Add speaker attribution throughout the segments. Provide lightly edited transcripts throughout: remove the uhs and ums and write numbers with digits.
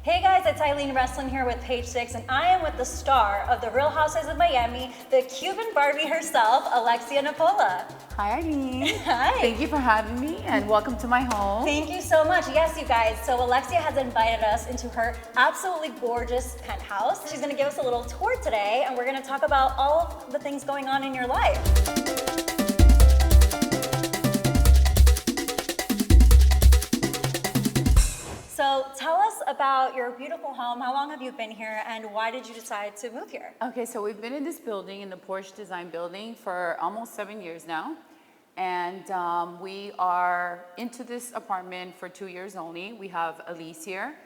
Speaker 1: Hey guys, it's Eileen Wrestling here with Page 6, and I am with the star of the Real Housewives of Miami, the Cuban Barbie herself, Alexia Nepola.
Speaker 2: Hi, Eileen.
Speaker 1: Hi.
Speaker 2: Thank you for having me, and welcome to my home.
Speaker 1: Thank you so much. Yes, you guys. So Alexia has invited us into her absolutely gorgeous penthouse. She's going to give us a little tour today, and we're going to talk about all of the things going on in your life. So tell us about your beautiful home. How long have you been here, and why did you decide to move here?
Speaker 2: Okay, so we've been in this building, in the Porsche Design Building, for almost 7 years now. And we are into this apartment for 2 years only. We have a lease here,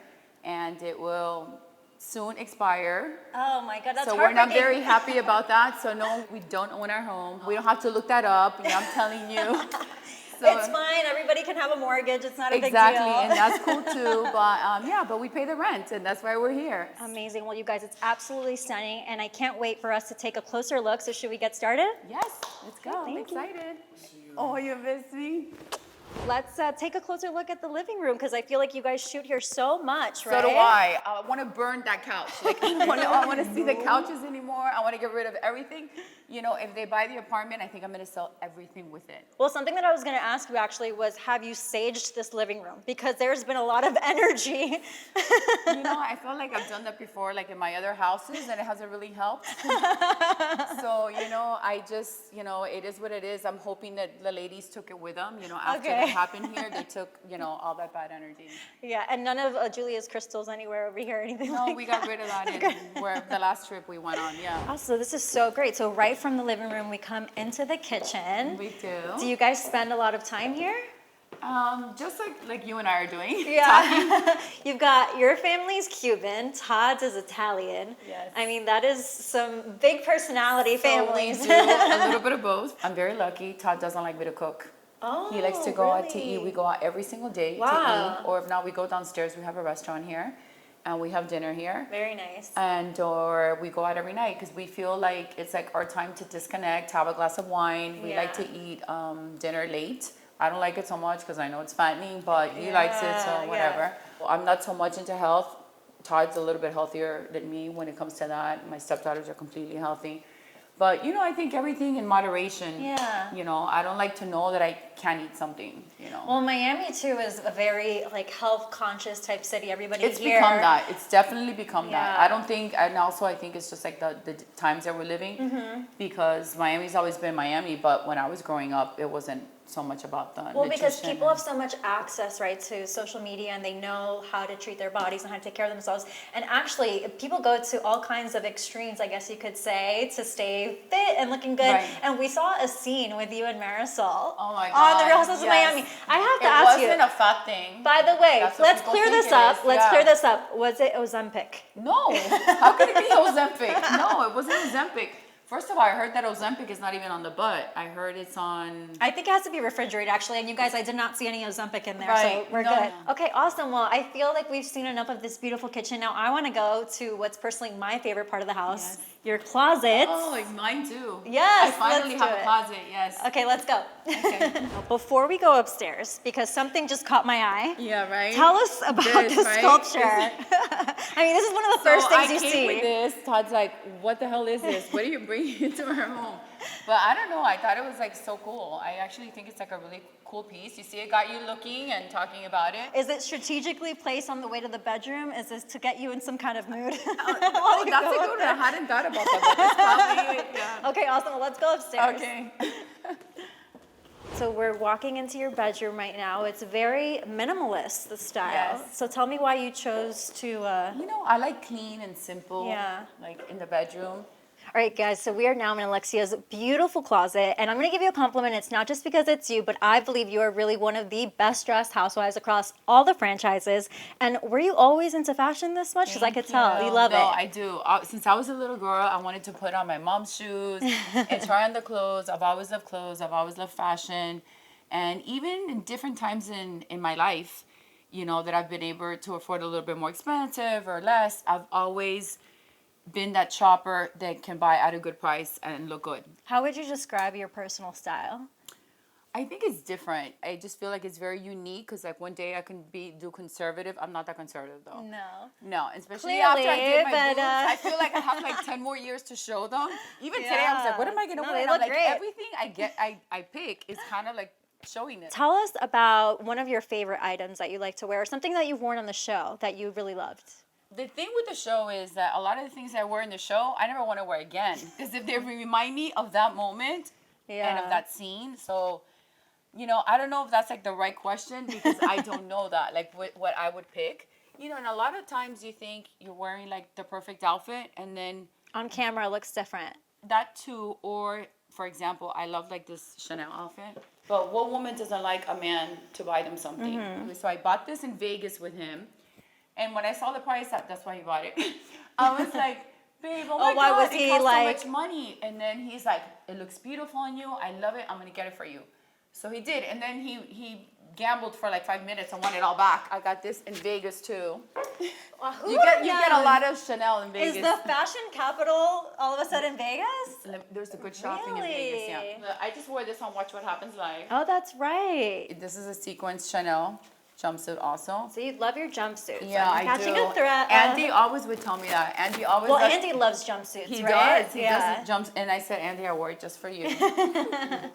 Speaker 2: and it will soon expire.
Speaker 1: Oh my God, that's
Speaker 2: So we're not
Speaker 1: heartbreaking.
Speaker 2: very happy about that. So no, we don't own our home. We don't have to look that up, I'm telling you. So,
Speaker 1: It's fine. Everybody can have a mortgage. It's not a
Speaker 2: exactly,
Speaker 1: big deal.
Speaker 2: and that's cool too. But but we pay the rent, and that's why we're here.
Speaker 1: Amazing. Well, you guys, it's absolutely stunning, and I can't wait for us to take a closer look. So should we get started?
Speaker 2: Yes, let's go. I'm
Speaker 1: Thank you.
Speaker 2: excited. Oh, you miss me?
Speaker 1: Let's take a closer look at the living room, because I feel like you guys shoot here so much, right?
Speaker 2: So do I. I want to burn that couch. Like, I don't want to see the couches anymore. I want to get rid of everything. If they buy the apartment, I think I'm going to sell everything with it.
Speaker 1: Well, something that I was going to ask you actually was, have you saged this living room? Because there's been a lot of energy.
Speaker 2: I feel like I've done that before, like in my other houses, and it hasn't really helped. So, I just, it is what it is. I'm hoping that the ladies took it with them. After that happened here, they took, all that bad energy.
Speaker 1: Yeah, and none of Julia's crystals anywhere over here or anything
Speaker 2: No,
Speaker 1: like
Speaker 2: we got rid of that where the last trip we went on, yeah.
Speaker 1: Oh, so this is so great. So right from the living room, we come into the kitchen.
Speaker 2: We do.
Speaker 1: Do you guys spend a lot of time here?
Speaker 2: Just like you and I are doing.
Speaker 1: Yeah. You've got your family's Cuban, Todd's is Italian.
Speaker 2: Yes.
Speaker 1: I mean, that is some big personality families.
Speaker 2: So we do a little bit of both. I'm very lucky. Todd doesn't like me to cook.
Speaker 1: Oh,
Speaker 2: He likes to go out to
Speaker 1: really?
Speaker 2: eat. We go out every single day to eat. Or if not, we go downstairs. We have a restaurant here, and we have dinner here.
Speaker 1: Very nice.
Speaker 2: Or we go out every night because we feel like it's like our time to disconnect, have a glass of wine. We like to eat dinner late. I don't like it so much because I know it's fattening, but he likes it, so whatever. Well, I'm not so much into health. Todd's a little bit healthier than me when it comes to that. My stepdaughters are completely healthy. But, I think everything in moderation.
Speaker 1: Yeah.
Speaker 2: I don't like to know that I can't eat something,
Speaker 1: Well, Miami, too, is a very, health-conscious type city. Everybody
Speaker 2: It's
Speaker 1: here.
Speaker 2: become that. It's definitely become that.
Speaker 1: Yeah.
Speaker 2: I don't think, and also I think it's just like the times that we're living, because Miami's always been Miami, but when I was growing up, it wasn't so much about the
Speaker 1: Well, because
Speaker 2: nutrition
Speaker 1: people have so much access, right, to social media, and they know how to treat their bodies and how to take care of themselves. And actually, people go to all kinds of extremes, I guess you could say, to stay fit and looking good.
Speaker 2: Right.
Speaker 1: And we saw a scene with you and Marisol
Speaker 2: Oh my
Speaker 1: on the
Speaker 2: God,
Speaker 1: Real Housewives of
Speaker 2: yes.
Speaker 1: Miami. I have to ask you.
Speaker 2: It wasn't a fat thing.
Speaker 1: By the way,
Speaker 2: That's what
Speaker 1: let's
Speaker 2: people
Speaker 1: clear
Speaker 2: think
Speaker 1: this
Speaker 2: it
Speaker 1: up.
Speaker 2: is,
Speaker 1: Let's
Speaker 2: yeah.
Speaker 1: clear this up. Was it Ozempic?
Speaker 2: No. How could it be Ozempic? No, it wasn't Ozempic. First of all, I heard that Ozempic is not even on the butt. I heard it's on...
Speaker 1: I think it has to be refrigerated, actually. And you guys, I did not see any Ozempic in there,
Speaker 2: Right.
Speaker 1: so we're
Speaker 2: No,
Speaker 1: good.
Speaker 2: no.
Speaker 1: Okay, awesome. Well, I feel like we've seen enough of this beautiful kitchen. Now I want to go to what's personally my favorite part of the house, your closet.
Speaker 2: Oh, like mine too.
Speaker 1: Yes,
Speaker 2: I finally
Speaker 1: let's do
Speaker 2: have
Speaker 1: it.
Speaker 2: a closet, yes.
Speaker 1: Okay, let's go.
Speaker 2: Okay.
Speaker 1: Before we go upstairs, because something just caught my eye.
Speaker 2: Yeah, right?
Speaker 1: Tell us about
Speaker 2: This,
Speaker 1: the
Speaker 2: right?
Speaker 1: sculpture. I mean, this is one of the first things you
Speaker 2: I came
Speaker 1: see.
Speaker 2: with this. Todd's like, what the hell is this? What are you bringing into our home? But I don't know. I thought it was like so cool. I actually think it's like a really cool piece. You see, it got you looking and talking about it.
Speaker 1: Is it strategically placed on the way to the bedroom? Is this to get you in some kind of mood?
Speaker 2: Oh, that's a good one. I hadn't thought about that. But that's probably, yeah.
Speaker 1: Okay, awesome. Well, let's go upstairs.
Speaker 2: Okay.
Speaker 1: So we're walking into your bedroom right now. It's very minimalist, the style.
Speaker 2: Yes.
Speaker 1: So tell me why you chose to...
Speaker 2: I like clean and simple.
Speaker 1: Yeah.
Speaker 2: Like in the bedroom.
Speaker 1: All right, guys, so we are now in Alexia's beautiful closet, and I'm going to give you a compliment. It's not just because it's you, but I believe you are really one of the best-dressed housewives across all the franchises. And were you always into fashion this much? Because I could tell. You love it.
Speaker 2: No, I do. Since I was a little girl, I wanted to put on my mom's shoes and try on the clothes. I've always loved clothes. I've always loved fashion. And even in different times in my life, that I've been able to afford a little bit more expensive or less, I've always been that shopper that can buy at a good price and look good.
Speaker 1: How would you describe your personal style?
Speaker 2: I think it's different. I just feel like it's very unique because like one day I can do conservative. I'm not that conservative though. No, especially after I did my boobs. I feel like I have like 10 more years to show them. Even today I was like, what am I gonna wear?
Speaker 1: They
Speaker 2: And I'm
Speaker 1: look
Speaker 2: like,
Speaker 1: great.
Speaker 2: everything I pick is kind of like showing it.
Speaker 1: Tell us about one of your favorite items that you like to wear, or something that you've worn on the show that you really loved.
Speaker 2: The thing with the show is that a lot of the things I wear in the show, I never want to wear again because if they remind me of that moment and of that scene. So, I don't know if that's like the right question because I don't know that, like what I would pick. And a lot of times you think you're wearing like the perfect outfit and then
Speaker 1: on camera it looks different.
Speaker 2: That too, or for example, I love like this Chanel outfit. But what woman doesn't like a man to buy them something? Mm-hmm. So I bought this in Vegas with him. And when I saw the price, that's why he bought it. I was like, babe, oh my
Speaker 1: why
Speaker 2: God,
Speaker 1: was
Speaker 2: it
Speaker 1: he
Speaker 2: costs
Speaker 1: like...
Speaker 2: so much money. And then he's like, it looks beautiful on you. I love it. I'm going to get it for you. So he did. And then he gambled for like 5 minutes and won it all back. I got this in Vegas too. You get a lot of Chanel in Vegas.
Speaker 1: Is the fashion capital all of a sudden Vegas?
Speaker 2: There's a good shopping in Vegas, yeah. I just wore this on Watch What Happens Live.
Speaker 1: Oh, that's right.
Speaker 2: This is a sequence Chanel jumpsuit also.
Speaker 1: So you love your jumpsuits.
Speaker 2: Yeah,
Speaker 1: I'm catching
Speaker 2: do.
Speaker 1: a thread.
Speaker 2: Andy always would tell me that. Andy always.
Speaker 1: Well, Andy loves jumpsuits.
Speaker 2: He
Speaker 1: right?
Speaker 2: does. He does jumps, and I said, Andy, I wore it just for you.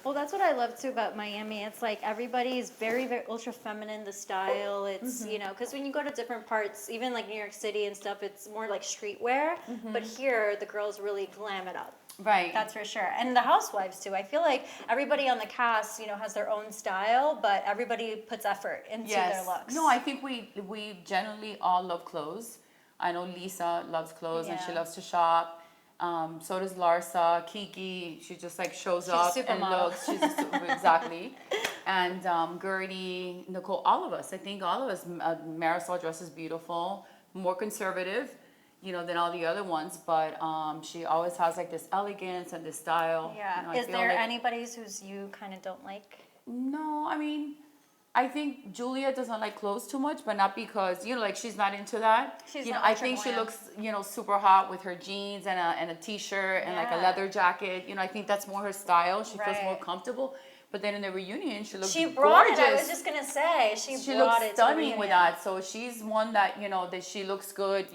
Speaker 1: Well, that's what I love too about Miami. It's like everybody is very, very ultra feminine. The style. It's because when you go to different parts, even like New York City and stuff, it's more like streetwear. But here, the girls really glam it up.
Speaker 2: Right.
Speaker 1: That's for sure. And the housewives too. I feel like everybody on the cast, has their own style, but everybody puts effort into their looks.
Speaker 2: No, I think we generally all love clothes. I know Lisa loves clothes and she loves to shop. So does Larsa, Kiki. She just like shows up and looks. She's exactly. And Gertie, Nicole, all of us. I think all of us. Marisol dresses beautiful, more conservative. Than all the other ones, but she always has like this elegance and this style.
Speaker 1: Yeah. Is there anybody who's you kind of don't like?
Speaker 2: No, I mean, I think Julia doesn't like clothes too much, but not because like she's not into that. I think she looks super hot with her jeans and a t-shirt and like a leather jacket. I think that's more her style. She feels more comfortable. But then in the reunion, she looks gorgeous.
Speaker 1: I was just gonna say she brought
Speaker 2: looks stunning with that. So she's one that that she looks good,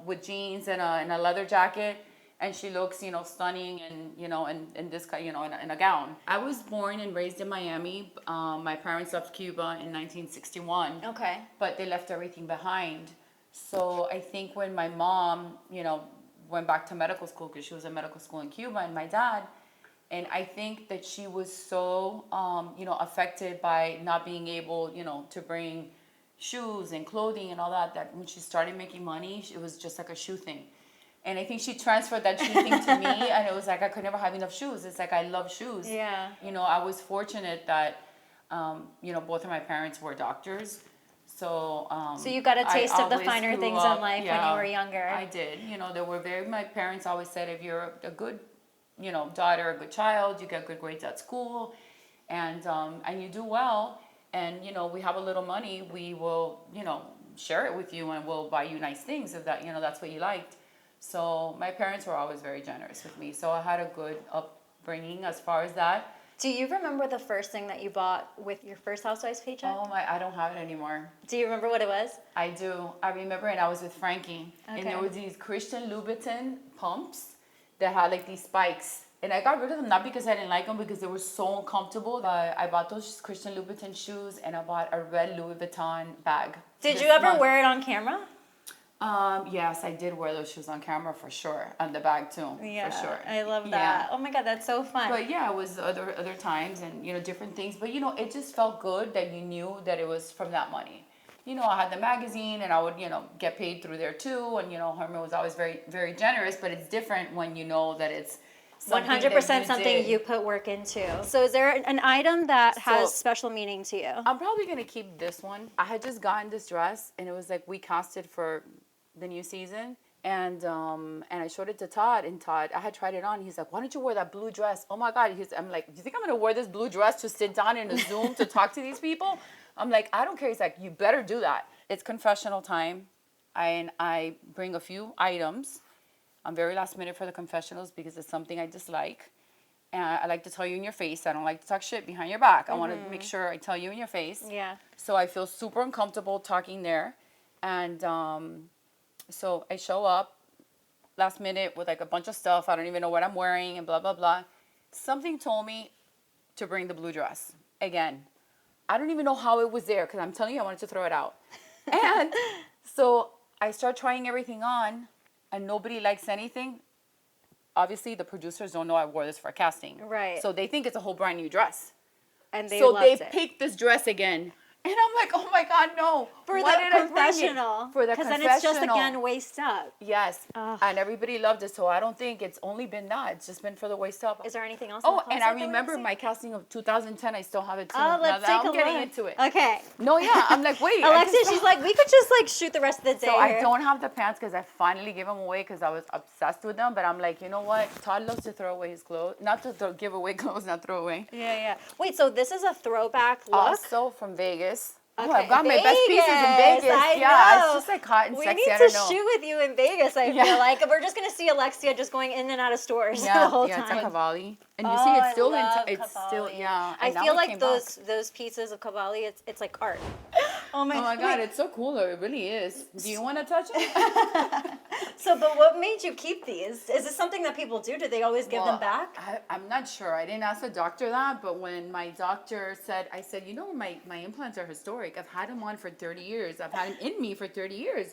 Speaker 2: with jeans and a leather jacket, and she looks stunning and in this in a gown. I was born and raised in Miami. My parents left Cuba in 1961.
Speaker 1: Okay.
Speaker 2: But they left everything behind. So I think when my mom went back to medical school because she was in medical school in Cuba, and my dad. And I think that she was so, affected by not being able, to bring shoes and clothing and all that, that when she started making money, it was just like a shoe thing. And I think she transferred that shoe thing to me, and it was like I could never have enough shoes. It's like I love shoes.
Speaker 1: Yeah.
Speaker 2: I was fortunate that, both of my parents were doctors. So
Speaker 1: you got a taste of the finer things in life when you were younger.
Speaker 2: I did. My parents always said, if you're a good daughter, a good child, you get good grades at school, and you do well, and we have a little money, we will share it with you, and we'll buy you nice things if that that's what you liked. So my parents were always very generous with me, so I had a good upbringing as far as that.
Speaker 1: Do you remember the first thing that you bought with your first Housewives paycheck?
Speaker 2: Oh my, I don't have it anymore.
Speaker 1: Do you remember what it was?
Speaker 2: I do. I remember, and I was with Frankie, and there was these Christian Louboutin pumps that had like these spikes, and I got rid of them not because I didn't like them, because they were so uncomfortable. But I bought those Christian Louboutin shoes, and I bought a red Louis Vuitton bag.
Speaker 1: Did you ever wear it on camera?
Speaker 2: Yes, I did wear those shoes on camera for sure, and the bag too, for sure.
Speaker 1: I love that. Oh my God, that's so fun.
Speaker 2: But yeah, it was other times and different things. But it just felt good that you knew that it was from that money. I had the magazine, and I would get paid through there too. And Herman was always very, very generous. But it's different when you know that it's
Speaker 1: 100% something you put work into. So is there an item that has special meaning to you?
Speaker 2: I'm probably gonna keep this one. I had just gotten this dress, and it was like we cast it for the new season, and I showed it to Todd, and Todd, I had tried it on. He's like, "Why don't you wear that blue dress?" Oh my God! I'm like, "Do you think I'm gonna wear this blue dress to sit down in a Zoom to talk to these people?" I'm like, "I don't care." He's like, "You better do that." It's confessional time, I bring a few items. I'm very last minute for the confessionals because it's something I dislike, And I like to tell you in your face. I don't like to talk shit behind your back. I want to make sure I tell you in your face.
Speaker 1: Yeah.
Speaker 2: So I feel super uncomfortable talking there. And so I show up last minute with like a bunch of stuff. I don't even know what I'm wearing and blah, blah, blah. Something told me to bring the blue dress. Again, I don't even know how it was there because I'm telling you, I wanted to throw it out. And so I start trying everything on and nobody likes anything. Obviously, the producers don't know I wore this for casting.
Speaker 1: Right.
Speaker 2: So they think it's a whole brand new dress.
Speaker 1: And they
Speaker 2: So
Speaker 1: loved
Speaker 2: they
Speaker 1: it.
Speaker 2: picked this dress again. And I'm like, oh my God, no.
Speaker 1: For
Speaker 2: Why did
Speaker 1: the
Speaker 2: I bring it?
Speaker 1: confessional.
Speaker 2: For the
Speaker 1: Because
Speaker 2: confessional.
Speaker 1: then it's just, again, waist up.
Speaker 2: Yes.
Speaker 1: Ugh.
Speaker 2: And everybody loved it. So I don't think it's only been that. It's just been for the waist up.
Speaker 1: Is there anything else? In the
Speaker 2: And I
Speaker 1: closet that
Speaker 2: remember
Speaker 1: we're
Speaker 2: my casting of 2010. I still have it too.
Speaker 1: Oh,
Speaker 2: Now
Speaker 1: let's
Speaker 2: that
Speaker 1: take
Speaker 2: I'm
Speaker 1: a
Speaker 2: getting
Speaker 1: look.
Speaker 2: into it.
Speaker 1: Okay.
Speaker 2: No, yeah. I'm like, wait.
Speaker 1: Alexia, she's like, we could just like shoot the rest of the day
Speaker 2: So I
Speaker 1: here.
Speaker 2: don't have the pants because I finally gave them away because I was obsessed with them. But I'm like, you know what? Todd loves to throw away his clothes. Not to give away clothes, not throw away.
Speaker 1: Yeah, yeah. Wait, so this is a throwback look?
Speaker 2: Also from Vegas. Oh,
Speaker 1: Okay,
Speaker 2: I've got my best pieces in Vegas.
Speaker 1: I
Speaker 2: Yeah,
Speaker 1: know.
Speaker 2: it's just like hot and
Speaker 1: We
Speaker 2: sexy.
Speaker 1: need
Speaker 2: I
Speaker 1: to
Speaker 2: don't know.
Speaker 1: shoot with you in Vegas, I
Speaker 2: Yeah.
Speaker 1: feel like. We're just going to see Alexia just going in and out of stores the
Speaker 2: Yeah,
Speaker 1: whole
Speaker 2: yeah,
Speaker 1: time.
Speaker 2: it's a Cavalli. And you
Speaker 1: Oh,
Speaker 2: see, it's
Speaker 1: I
Speaker 2: still
Speaker 1: love
Speaker 2: it's still,
Speaker 1: Cavalli.
Speaker 2: yeah.
Speaker 1: I
Speaker 2: and now
Speaker 1: feel
Speaker 2: it
Speaker 1: like
Speaker 2: came
Speaker 1: those pieces of Cavalli, it's like art. Oh my,
Speaker 2: Oh my God,
Speaker 1: wait.
Speaker 2: it's so cool though. It really is. Do you want to touch it?
Speaker 1: So, but what made you keep these? Is this something that people do? Do they always give them back?
Speaker 2: I'm not sure. I didn't ask the doctor that, but when my doctor said, I said, you know, my implants are historic. I've had them on for 30 years. I've had them in me for 30 years.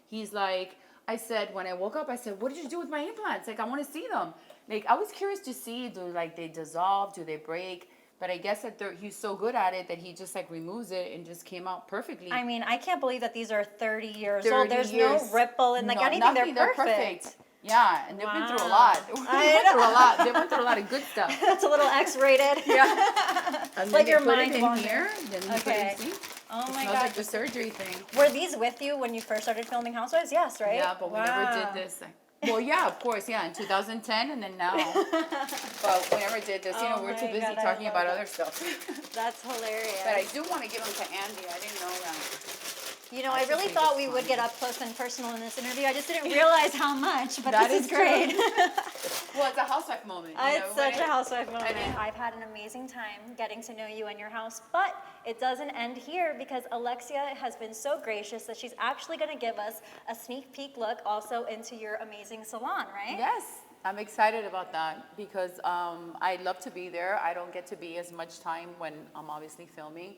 Speaker 2: He's like, I said, when I woke up, I said, what did you do with my implants? Like, I want to see them. Like, I was curious to see, do like they dissolve? Do they break? But I guess that he's so good at it that he just like removes it and just came out perfectly.
Speaker 1: I mean, I can't believe that these are 30 years
Speaker 2: 30
Speaker 1: old. There's
Speaker 2: years.
Speaker 1: no ripple and like
Speaker 2: No,
Speaker 1: anything.
Speaker 2: nothing.
Speaker 1: They're perfect.
Speaker 2: Yeah, and they've been through a
Speaker 1: Wow.
Speaker 2: lot. They
Speaker 1: I
Speaker 2: went through a
Speaker 1: know.
Speaker 2: lot. They went through a lot of good stuff.
Speaker 1: That's a little X-rated.
Speaker 2: Yeah. And
Speaker 1: like
Speaker 2: then
Speaker 1: your
Speaker 2: they put
Speaker 1: mind
Speaker 2: it in
Speaker 1: wanders.
Speaker 2: here. Then you
Speaker 1: Okay.
Speaker 2: put it in, see?
Speaker 1: Oh
Speaker 2: It
Speaker 1: my
Speaker 2: smells
Speaker 1: God.
Speaker 2: like the surgery thing.
Speaker 1: Were these with you when you first started filming Housewives? Yes, right?
Speaker 2: Yeah, but we never did this. Well, yeah, of course, yeah, in 2010 and then now. But we never did this. You know,
Speaker 1: Oh
Speaker 2: we're too
Speaker 1: my
Speaker 2: busy
Speaker 1: God, I
Speaker 2: talking
Speaker 1: love
Speaker 2: about
Speaker 1: that.
Speaker 2: other stuff.
Speaker 1: That's hilarious.
Speaker 2: But I do want to give them to Andy. I didn't know that.
Speaker 1: You know, I
Speaker 2: I
Speaker 1: really
Speaker 2: think
Speaker 1: thought
Speaker 2: it's
Speaker 1: we would
Speaker 2: fun.
Speaker 1: get up close and personal in this interview. I just didn't realize how much, but
Speaker 2: That
Speaker 1: this is
Speaker 2: is true.
Speaker 1: great.
Speaker 2: Well, it's a housewife moment. You know,
Speaker 1: It's such
Speaker 2: right?
Speaker 1: a housewife moment.
Speaker 2: mean-
Speaker 1: I've had an amazing time getting to know you and your house, but it doesn't end here because Alexia has been so gracious that she's actually going to give us a sneak peek look also into your amazing salon, right?
Speaker 2: Yes, I'm excited about that because I love to be there. I don't get to be as much time when I'm obviously filming.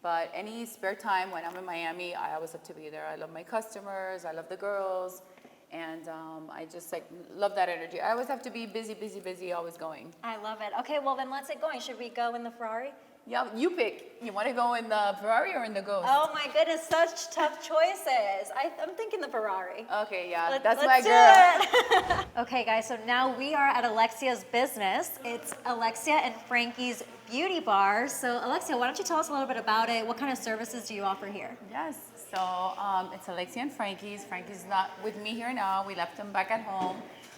Speaker 2: But any spare time when I'm in Miami, I always have to be there. I love my customers. I love the girls. And I just like love that energy. I always have to be busy, busy, busy, always going.
Speaker 1: I love it. Okay, well then let's get going. Should we go in the Ferrari?
Speaker 2: Yeah, you pick. You want to go in the Ferrari or in the Ghost?
Speaker 1: Oh my goodness, such tough choices. I'm thinking the Ferrari.
Speaker 2: Okay, yeah,
Speaker 1: Let's
Speaker 2: that's my
Speaker 1: do
Speaker 2: girl.
Speaker 1: it. Okay, guys, so now we are at Alexia's business. It's Alexia and Frankie's Beauty Bar. So, Alexia, why don't you tell us a little bit about it? What kind of services do you offer here?
Speaker 2: Yes, so it's Alexia and Frankie's. Frankie's not with me here now. We left him back at home,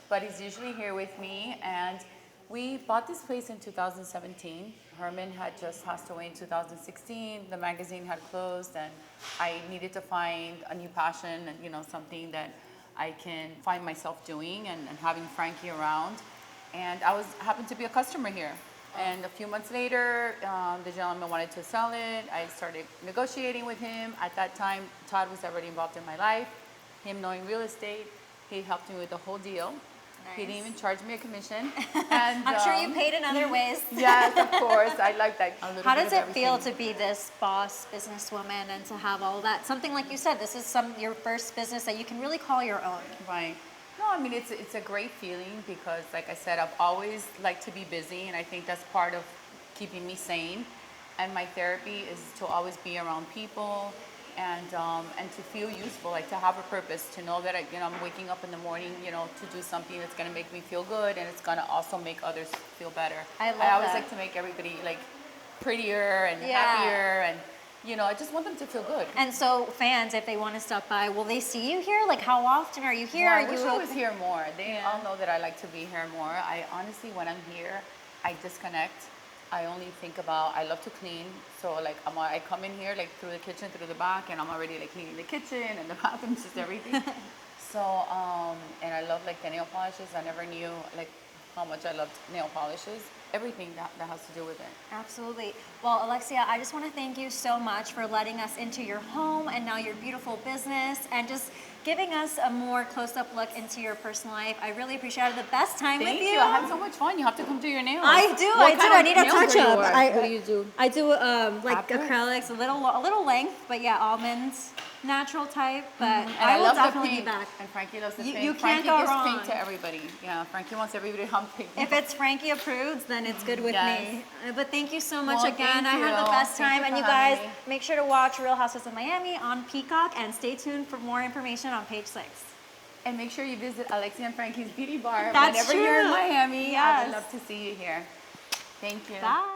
Speaker 2: but he's usually here with me. And we bought this place in 2017. Herman had just passed away in 2016. The magazine had closed, and I needed to find a new passion and, you know, something that I can find myself doing and having Frankie around. And I happened to be a customer here. And a few months later, the gentleman wanted to sell it. I started negotiating with him. At that time, Todd was already involved in my life. Him knowing real estate, he helped me with the whole deal. He didn't even charge me a commission. And
Speaker 1: I'm sure you paid in other ways.
Speaker 2: yes, of course. I like that. A little
Speaker 1: How
Speaker 2: bit
Speaker 1: does
Speaker 2: of
Speaker 1: it feel
Speaker 2: everything.
Speaker 1: to be this boss businesswoman and to have all that? Something like you said, this is your first business that you can really call your own.
Speaker 2: Right. No, I mean, it's a great feeling because, like I said, I've always liked to be busy, and I think that's part of keeping me sane. And my therapy is to always be around people and to feel useful, like to have a purpose, to know that I'm waking up in the morning, to do something that's going to make me feel good, and it's going to also make others feel better.
Speaker 1: I love
Speaker 2: always
Speaker 1: that.
Speaker 2: like to make everybody like prettier and
Speaker 1: Yeah.
Speaker 2: happier, and I just want them to feel good.
Speaker 1: And so fans, if they want to stop by, will they see you here? Like how often are you here?
Speaker 2: Well, I
Speaker 1: Are
Speaker 2: wish
Speaker 1: you
Speaker 2: I was here more. They
Speaker 1: Yeah.
Speaker 2: all know that I like to be here more. I honestly, when I'm here, I disconnect. I only think about, I love to clean. So like I come in here like through the kitchen, through the back, and I'm already like cleaning the kitchen and the bathroom, just everything. So, and I love like the nail polishes. I never knew like how much I loved nail polishes. Everything that has to do with it.
Speaker 1: Absolutely. Well, Alexia, I just want to thank you so much for letting us into your home and now your beautiful business and just giving us a more close-up look into your personal life. I really appreciate it. I had the best time with you.
Speaker 2: Thank you. I had so much fun. You have to come do your nails.
Speaker 1: I do.
Speaker 2: What kind
Speaker 1: I
Speaker 2: of
Speaker 1: need a
Speaker 2: nails do you
Speaker 1: touch-up.
Speaker 2: work? What do you do?
Speaker 1: I do like
Speaker 2: Afro?
Speaker 1: acrylics, a little length, but yeah, almonds, natural type. But
Speaker 2: And
Speaker 1: I will
Speaker 2: love
Speaker 1: definitely
Speaker 2: the
Speaker 1: be
Speaker 2: pink.
Speaker 1: back.
Speaker 2: And Frankie loves the
Speaker 1: You-
Speaker 2: pink.
Speaker 1: you can't
Speaker 2: Frankie
Speaker 1: go
Speaker 2: gives
Speaker 1: wrong.
Speaker 2: pink to everybody. Yeah, Frankie wants everybody to have pink.
Speaker 1: If it's Frankie approved, then it's good with
Speaker 2: Yes.
Speaker 1: me. But thank you so much
Speaker 2: Well,
Speaker 1: again.
Speaker 2: thank
Speaker 1: I had the
Speaker 2: you.
Speaker 1: best
Speaker 2: Thank
Speaker 1: time.
Speaker 2: you
Speaker 1: And
Speaker 2: for
Speaker 1: you guys,
Speaker 2: having me.
Speaker 1: make sure to watch Real Housewives of Miami on Peacock and stay tuned for more information on page 6.
Speaker 2: And make sure you visit Alexia and Frankie's Beauty Bar
Speaker 1: That's
Speaker 2: whenever you're in
Speaker 1: true.
Speaker 2: Miami. I
Speaker 1: Yes.
Speaker 2: would love to see you here. Thank you.
Speaker 1: Bye.